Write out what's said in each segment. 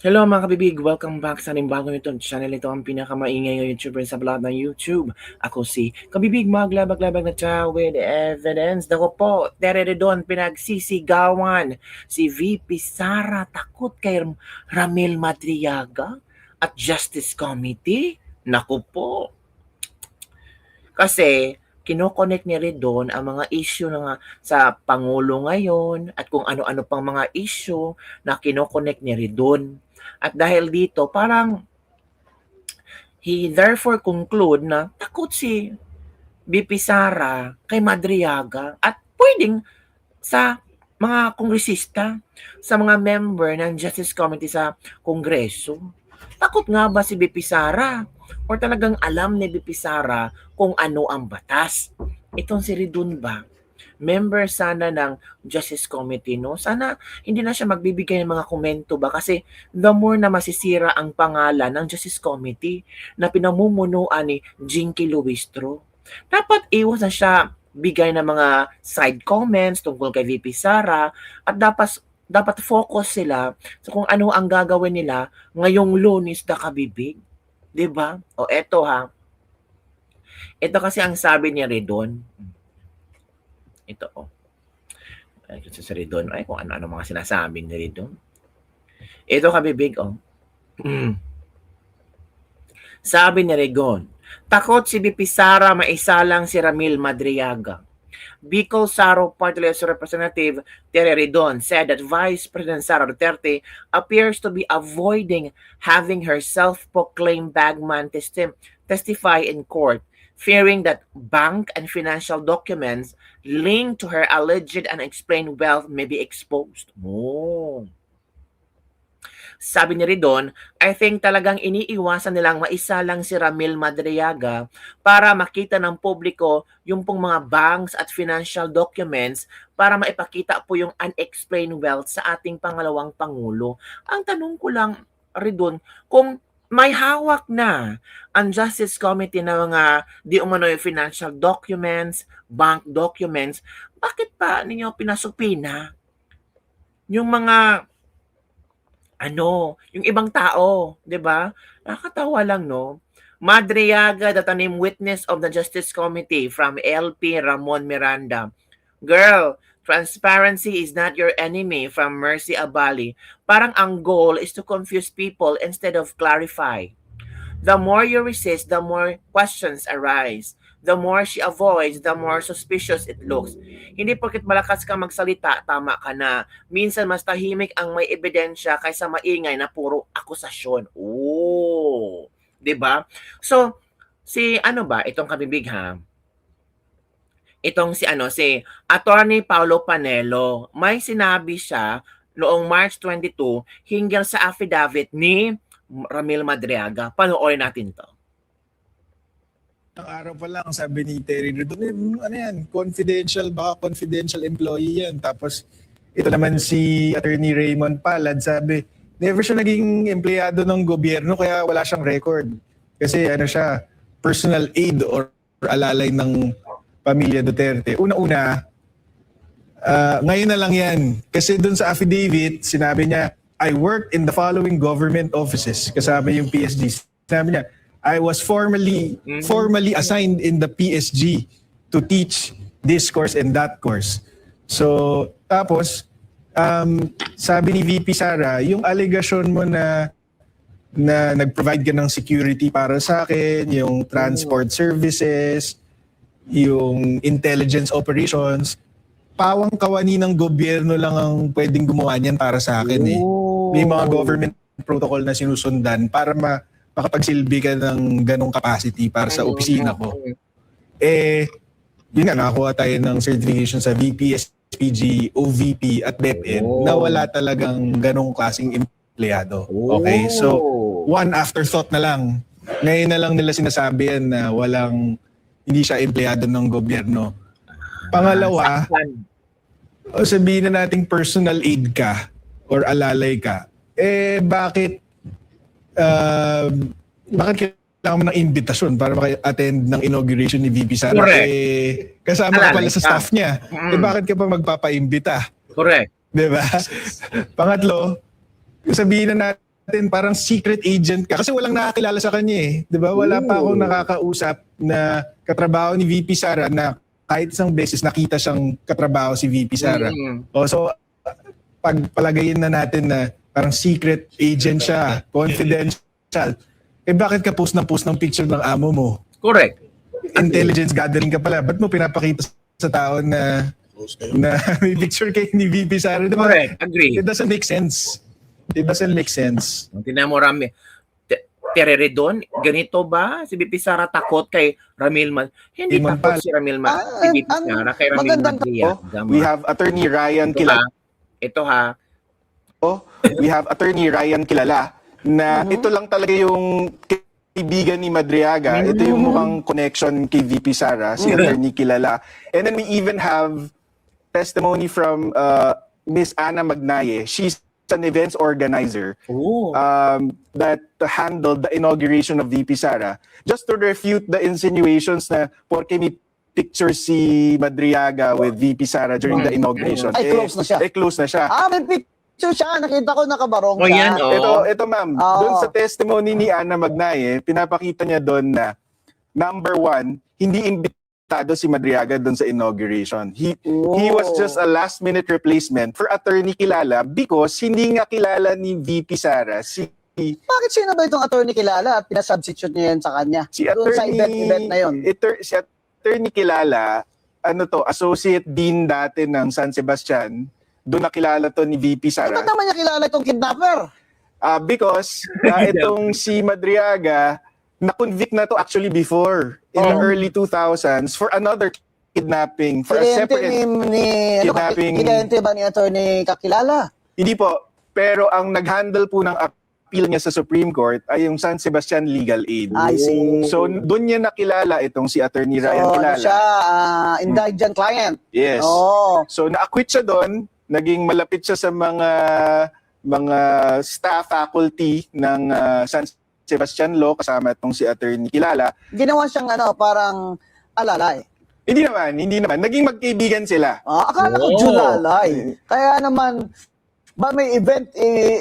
Hello mga kabibig! Welcome back sa bagong itong channel. Ito ang pinakamaingay na YouTuber sa vlog ng YouTube. Ako si Kabibig, maglabag-labag na chow with evidence. Dako po, doon pinagsisigawan si VP Sara takot kay Ramil Madriaga at Justice Committee. Naku po. Kasi kino-connect ni Redon ang mga issue na sa Pangulo ngayon at kung ano-ano pang mga issue na kino-connect ni Redon. At dahil dito, parang he therefore conclude na takot si BP Sara kay Madriaga at pwedeng sa mga kongresista, sa mga member ng Justice Committee sa Kongreso. Takot nga ba si BP Sara? Or talagang alam ni BP Sara kung ano ang batas? Itong si Ridun ba? Member sana ng Justice Committee, no? Sana hindi na siya magbibigay ng mga komento ba? Kasi the more na masisira ang pangalan ng Justice Committee na pinamumunuan ni Jinky Luistro. Dapat iwas na siya bigay ng mga side comments tungkol kay VP Sara at dapat focus sila sa kung ano ang gagawin nila ngayong Lunes na kabibig. 'Di ba? O eto ha. Ito kasi ang sabi ni Redon. Ito oh. Ay, sa Redon. Ay, kung ano-ano mga sinasabi ni Redon. Ito kabibig oh. Sabi ni Redon, takot si BP Sara maisalang si Ramil Madriaga. Bicol Saro Party List Representative Tere Redon said that Vice President Sara Duterte appears to be avoiding having her self-proclaimed bagman testify in court, fearing that bank and financial documents linked to her alleged unexplained wealth may be exposed. Oh. Sabi ni Redon, I think talagang iniiwasan nilang maisalang si Ramil Madriaga para makita ng publiko yung pong mga banks at financial documents para maipakita po yung unexplained wealth sa ating pangalawang Pangulo. Ang tanong ko lang, Redon, kung may hawak na ang Justice Committee na mga di umano yung financial documents, bank documents, bakit pa ninyo pinasupina yung mga yung ibang tao, 'di ba? Nakakatawa lang, no? Madriaga, the named witness of the Justice Committee from LP Ramon Miranda. Girl, transparency is not your enemy from Mercy Abali. Parang ang goal is to confuse people instead of clarify. The more you resist, the more questions arise. The more she avoids, the more suspicious it looks. Hindi porket malakas ka magsalita, tama ka na. Minsan mas tahimik ang may ebidensya kaysa maingay na puro akusasyon. Oh, 'di ba? So, si ano ba itong kabibig ha? Itong si Attorney Paulo Panelo, may sinabi siya noong March 22 hinggil sa affidavit ni Ramil Madriaga. Panoorin natin 'to. Ang araw pa lang, sabi ni Terry Redon, ano yan, confidential, baka confidential employee yan. Tapos, ito naman si Attorney Raymond Palad, sabi, never siya naging empleyado ng gobyerno, kaya wala siyang record. Kasi ano siya, personal aid or alalay ng pamilya Duterte. Una-una, ngayon na lang yan. Kasi dun sa affidavit, sinabi niya, I worked in the following government offices. Kasama yung PSG. Sinabi niya, I was formally assigned in the PSG to teach this course and that course. So, tapos, sabi ni VP Sara, yung allegation mo na nag-provide ka ng security para sa akin, yung transport services, yung intelligence operations, pawang kawani ng gobyerno lang ang pwedeng gumawa niyan para sa akin eh. May mga government protocol na sinusundan para makapagsilbi ka ng ganong capacity para sa opisina ko. Yun nga, nakakuha tayo ng certification sa VP, SPG, OVP at DepEd na wala talagang ganong klaseng empleyado. Okay? So, one afterthought na lang. Ngayon na lang nila sinasabi yan na hindi siya empleyado ng gobyerno. Pangalawa, sabihin na nating personal aid ka or alalay ka, bakit kailangan mo ng invitasyon para maka-attend ng inauguration ni VP Sara? Kasama ka pala sa staff niya. Bakit ka pa magpapaimbita? Correct. Diba? Pangatlo, sabihin na natin parang secret agent ka kasi walang nakakilala sa kanya eh. 'Di ba? Wala pa akong nakakausap na katrabaho ni VP Sara na kahit isang beses nakita siyang katrabaho si VP Sara. O so pagpalagayin na natin na parang secret agent siya, confidential. Eh bakit ka post ng picture ng amo mo? Correct. Intelligence gathering ka pala. Ba't mo pinapakita sa tao na may picture kay ni VP Sara? Diba? Correct. Agree. It doesn't make sense. It doesn't make sense. Tingnan mo, Rami. Tereredon, ganito ba? Si VP Sara takot kay Ramil Hindi Raymond takot Pal. si Ramil si VP Sara kay Ramil magandang We have Attorney Ryan Kilala. Ito ha. We have Attorney Ryan Kilala na ito lang talaga yung kaibigan ni Madriaga. Ito yung mukhang connection kay VP Sara, si Attorney Kilala. And then we even have testimony from Miss Ana Magnaye. She's an events organizer that handled the inauguration of VP Sara. Just to refute the insinuations na porke may picture si Madriaga with VP Sara during the inauguration. Ay, close na siya. Close na siya. May picture siya. Nakita ko nakabarong O yan, siya. Ito ma'am, doon sa testimony ni Ana Magnaye, pinapakita niya doon na number one, hindi imbitado si Madriaga doon sa inauguration. He was just a last minute replacement for Attorney Kilala because hindi nga kilala ni VP Sara Bakit sino ba itong attorney Kilala at pinasubstitute niya yan sa kanya? si Doon sa Attorney event na yun. Si Attorney Kilala, associate dean dati ng San Sebastian. Doon nakilala to ni VP Sara. Ba't naman niya kilala itong kidnapper? Because itong si Madriaga, na-convict na to actually before in the early 2000s for another kidnapping, for a separate kidnapping. Kliyente ba ni attorney kakilala? Hindi po, pero ang nag-handle po ng appeal niya sa Supreme Court ay yung San Sebastian Legal Aid. I see. So doon niya nakilala itong si Attorney Ryan Kilala. Siya, indigent client. Yes. Oh. So na-acquit siya doon, naging malapit siya sa mga staff faculty ng San Sebastian Law kasama itong si Attorney Kilala. Ginawa siyang parang alalay. Hindi naman. Naging magkaibigan sila. Akala ko julalay. Kaya naman, ba may event,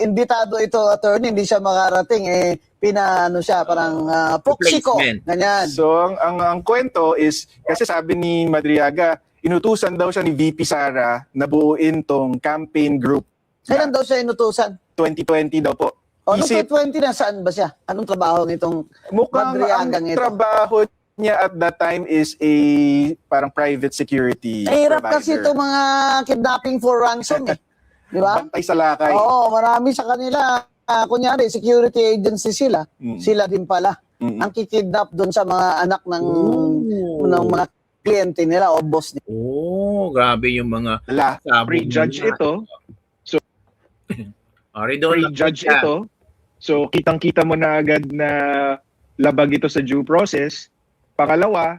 imbitado ito attorney, hindi siya makarating, pinano siya, parang proxy ko. Ganyan. So, ang kwento is, kasi sabi ni Madriaga, inutusan daw siya ni VP Sara na buuin tong campaign group. Kailan daw siya inutusan? 2020 daw po. Noong 2020 na, saan ba siya? Anong trabaho nitong Mukhang ang Madriagang ito? trabaho niya at that time is a parang private security Hirap provider. kasi itong mga kidnapping for ransom Di ba? Bantay sa lakay. Oo, marami sa kanila. Kunyari, security agency sila. Sila din pala. Ang kikidnap doon sa mga anak ng mga kliyente nila o boss nila. Grabe yung mga Pre-judge ito. Pre-judge ito. So, kitang-kita mo na agad na labag ito sa due process. Pangalawa,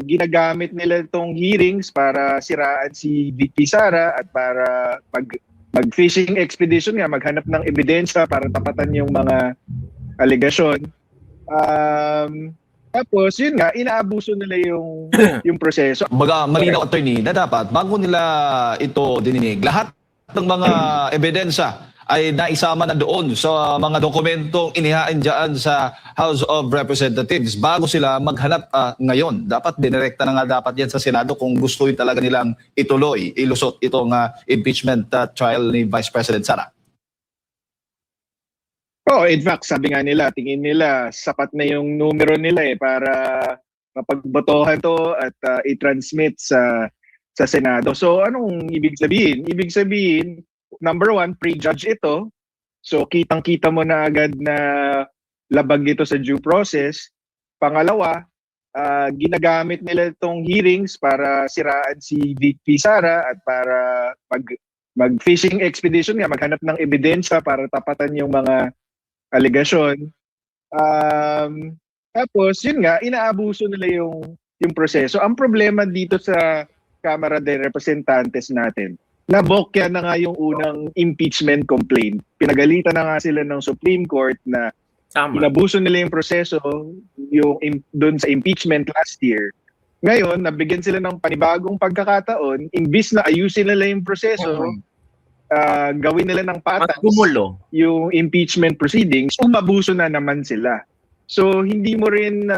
ginagamit nila itong hearings para siraan si VP Sara at para mag-fishing expedition nga, maghanap ng ebidensya para tapatan yung mga alegasyon. Tapos, yun nga, inaabuso nila yung proseso. Baga, malinaw attorney na dapat bago nila ito dininig, lahat ng mga ebidensya ay naisama na doon sa mga dokumentong inihain dyan sa House of Representatives bago sila maghanap ngayon. Dapat dinirekta na nga dapat yan sa Senado kung gusto talaga nilang ituloy, ilusot itong impeachment trial ni Vice President Sara. In fact, sabi nga nila, tingin nila sapat na yung numero nila para mapagbotohan to at i-transmit sa Senado. So anong ibig sabihin? Ibig sabihin, number one, pre-judge ito. So kitang-kita mo na agad na labag ito sa due process. Pangalawa, ginagamit nila itong hearings para siraan si VP Sara at para mag-fishing expedition nga, maghanap ng ebidensya para tapatan yung mga alegasyon. Tapos, yun nga, inaabuso nila yung proseso. Ang problema dito sa Kamara de Representantes natin, nabokya na nga yung unang impeachment complaint. Pinagalitan na nga sila ng Supreme Court na inabuso nila yung proseso doon sa impeachment last year. Ngayon, nabigyan sila ng panibagong pagkakataon, imbis na ayusin nila yung proseso, gawin nila ng Mas patas gumulo. yung impeachment proceedings, umabuso na naman sila. So hindi mo rin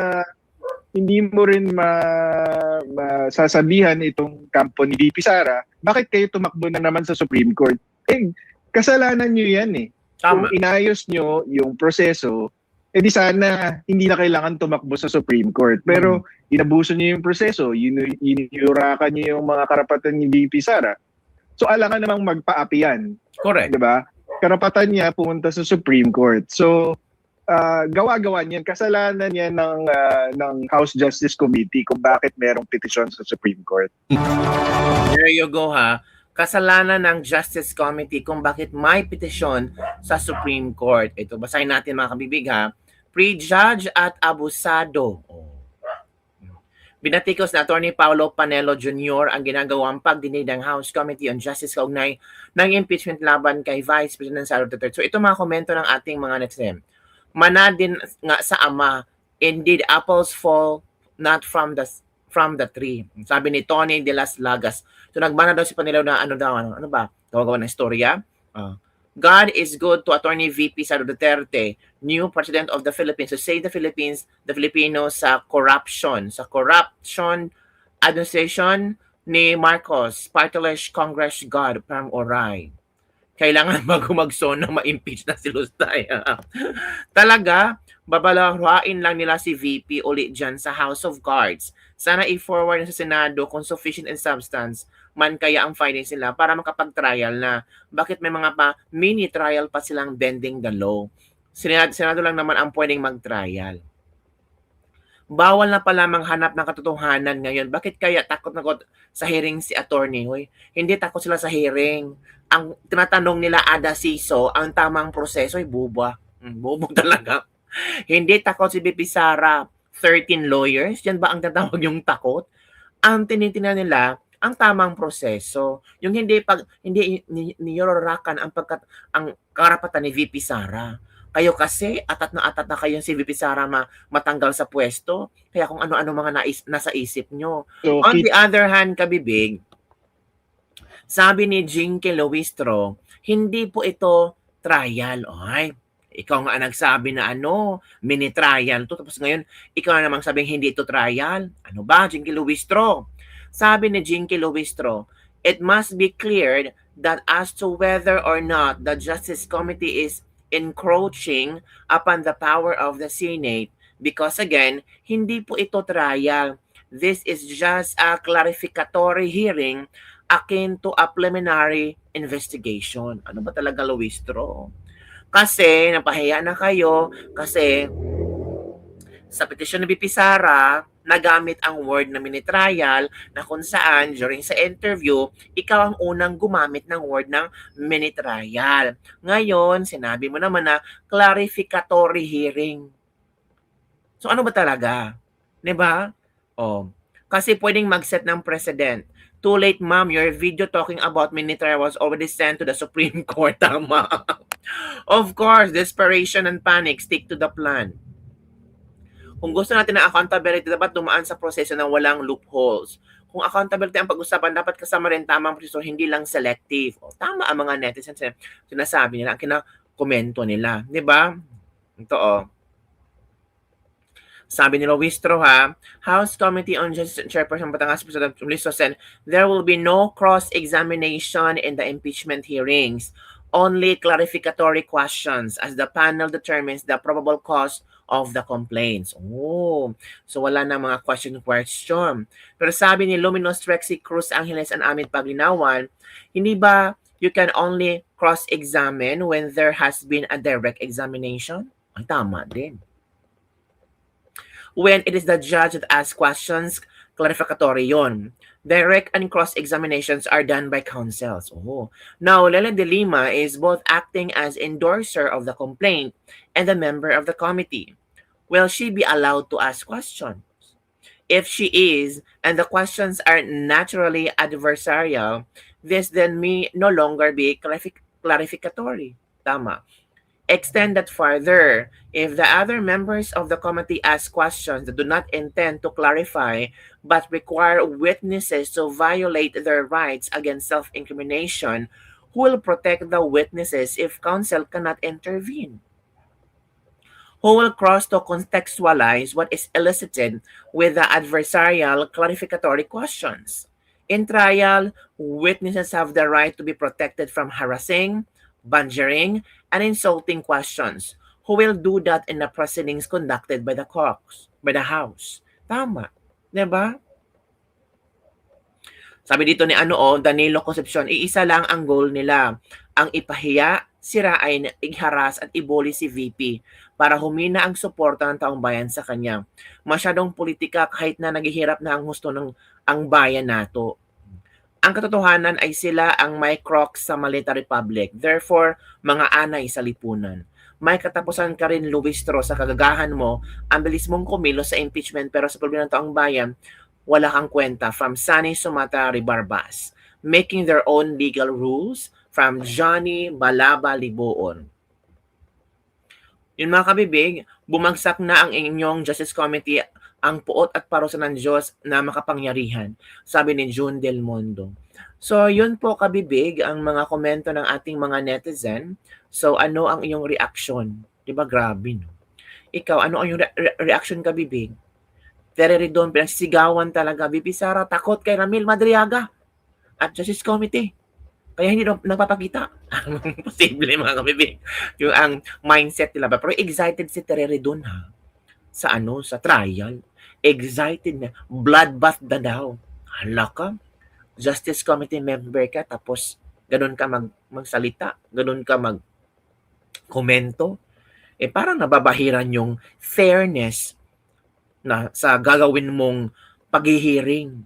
masasabihan itong kampo ni VP Sara, bakit kayo tumakbo na naman sa Supreme Court? Kasalanan nyo yan eh. Tama. Kung inayos nyo yung proseso, di sana hindi na kailangan tumakbo sa Supreme Court. Pero inabuso nyo yung proseso, yuraka nyo yung mga karapatan ni VP Sara. So alangan namang magpa-api yan. Correct. Diba? Karapatan niya pumunta sa Supreme Court. So gawa-gawa niyan, kasalanan niya ng House Justice Committee kung bakit merong petisyon sa Supreme Court. There you go ha. Kasalanan ng Justice Committee kung bakit may petisyon sa Supreme Court. Ito, basahin natin mga kabibig ha. Prejudge at abusado. Binatikos na Attorney Paulo Panelo Jr. ang ginagawang pagdinig ng House Committee on Justice kaugnay ng impeachment laban kay Vice President Sara Duterte. So ito mga komento ng ating mga netizen. Mana din nga sa ama, indeed apples fall not from the tree. Sabi ni Tony de las Lagas. So nagbana daw si Panelo na ano ba? Gawa-gawa ng istorya. God is good to Attorney VP Sara Duterte, new President of the Philippines, to save the Philippines, the Filipinos sa corruption administration ni Marcos, Party-less Congress God, Pram Oray. Kailangan bago na ma-impeach na si Lustay. Talaga, babalaruhain lang nila si VP ulit dyan sa House of Cards. Sana i-forward sa Senado kung sufficient in substance man kaya ang findings nila para makapag-trial na. Bakit may mga mini trial pa silang bending the law? Senado lang naman ang pwedeng mag-trial. Bawal na pala manghanap ng katotohanan ngayon. Bakit kaya takot sa hearing si attorney? Hoy, hindi takot sila sa hearing. Ang tinatanong nila Ada Siso, ang tamang proseso ay buba. Bubo talaga. Hindi takot si BP Sara, 13 lawyers. Yan ba ang tatawag yung takot? Ang tinitingnan nila, ang tamang proseso. Yung hindi niyororakan ang karapatan ni VP Sara. Kayo kasi, atat na kayo si VP Sara matanggal sa pwesto. Kaya kung ano-ano mga nasa isip nyo. So, On the other hand, kabibig, sabi ni Jinky Luistro, hindi po ito trial. Ay, ikaw nga nagsabi na mini trial to. Tapos ngayon, ikaw na namang sabing hindi ito trial. Ano ba, Jinky Luistro? Sabi ni Jinky Luistro, it must be cleared that as to whether or not the Justice Committee is encroaching upon the power of the Senate because again, hindi po ito trial. This is just a clarificatory hearing akin to a preliminary investigation. Ano ba talaga, Luistro? Kasi, napahiya na kayo kasi sa petisyon ni BP Sara, nagamit ang word na mini-trial na kung saan during sa interview, ikaw ang unang gumamit ng word ng mini-trial. Ngayon, sinabi mo naman na clarificatory hearing. So ano ba talaga? 'Di ba? Kasi pwedeng mag-set ng precedent. Too late, ma'am. Your video talking about mini-trial was already sent to the Supreme Court. Tama. Of course, desperation and panic stick to the plan. Kung gusto natin ng accountability, dapat dumaan sa proseso ng walang loopholes. Kung accountability ang pag-usapan, dapat kasama rin tamang proseso, hindi lang selective. Tama ang mga netizens sinasabi nila, ang kinakomento nila. Di ba? Ito Sabi ni Luistro House Committee on Justice Chairperson Batangas President Luistro said, there will be no cross-examination in the impeachment hearings. Only clarificatory questions as the panel determines the probable cause of the complaints. So wala na mga question. Pero sabi ni Luminos Rexy Cruz Angeles and Amit Paglinawan, hindi ba you can only cross-examine when there has been a direct examination? Ay, tama din. When it is the judge that asks questions, clarificatory yon. Direct and cross-examinations are done by counsels. Now, Lela de Lima is both acting as endorser of the complaint and a member of the committee. Will she be allowed to ask questions? If she is, and the questions are naturally adversarial, this then may no longer be clarificatory. Tama. Extend that further. If the other members of the committee ask questions that do not intend to clarify but require witnesses to violate their rights against self-incrimination, Who will protect the witnesses if counsel cannot intervene? Who will cross to contextualize what is elicited with the adversarial clarificatory questions? In trial, witnesses have the right to be protected from harassing, badgering, and insulting questions. Who will do that in the proceedings conducted by the courts, by the House? Tama. Diba? Sabi dito ni Danilo Concepcion, iisa lang ang goal nila, ang ipahiya, sirain, igharas at ibuli si VP para humina ang suporta ng taong bayan sa kanya. Masyadong politika kahit na naghihirap na ang husto ng ang bayan nato. Ang katotohanan ay sila ang may crocs sa Malita Republic. Therefore, mga anay sa lipunan. May katapusan ka rin, Luistro, sa kagagahan mo. Ang bilis mong kumilos sa impeachment pero sa problema ng taong bayan, wala kang kwenta. From Sunny Sumata Ribarbas. Making their own legal rules. From Johnny Balaba Liboon. Yun mga kabibig, bumagsak na ang inyong Justice Committee, ang puot at parusa ng Diyos na makapangyarihan, sabi ni June Del Mondo. So yun po kabibig ang mga komento ng ating mga netizen. So ano ang iyong reaction? Diba grabe no? Ikaw, ano ang iyong reaction kabibig? Tereridon, pinagsisigawan talaga. Bibi Sara, takot kay Ramil Madriaga at Justice Committee. Kaya hindi nagpapakita. Posible mga kabibig. Yung ang mindset nila ba. Pero excited si Tereridon ha. Sa sa trial. Excited na. Bloodbath na daw. Hala ka. Justice Committee member ka tapos ganun ka magsalita. Ganun ka komento. Parang nababahiran yung fairness na sa gagawin mong paghihiring.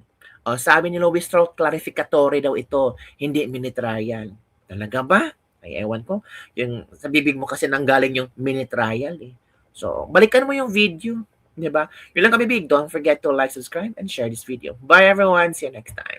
Sabi ni Louis Strauss, clarificatory daw ito, hindi mini-trial. Talaga ba? Ay, ewan ko. Yung, sa bibig mo kasi nanggaling yung mini-trial. So, balikan mo yung video. Diba? Yun lang kabibig. Don't forget to like, subscribe, and share this video. Bye everyone. See you next time.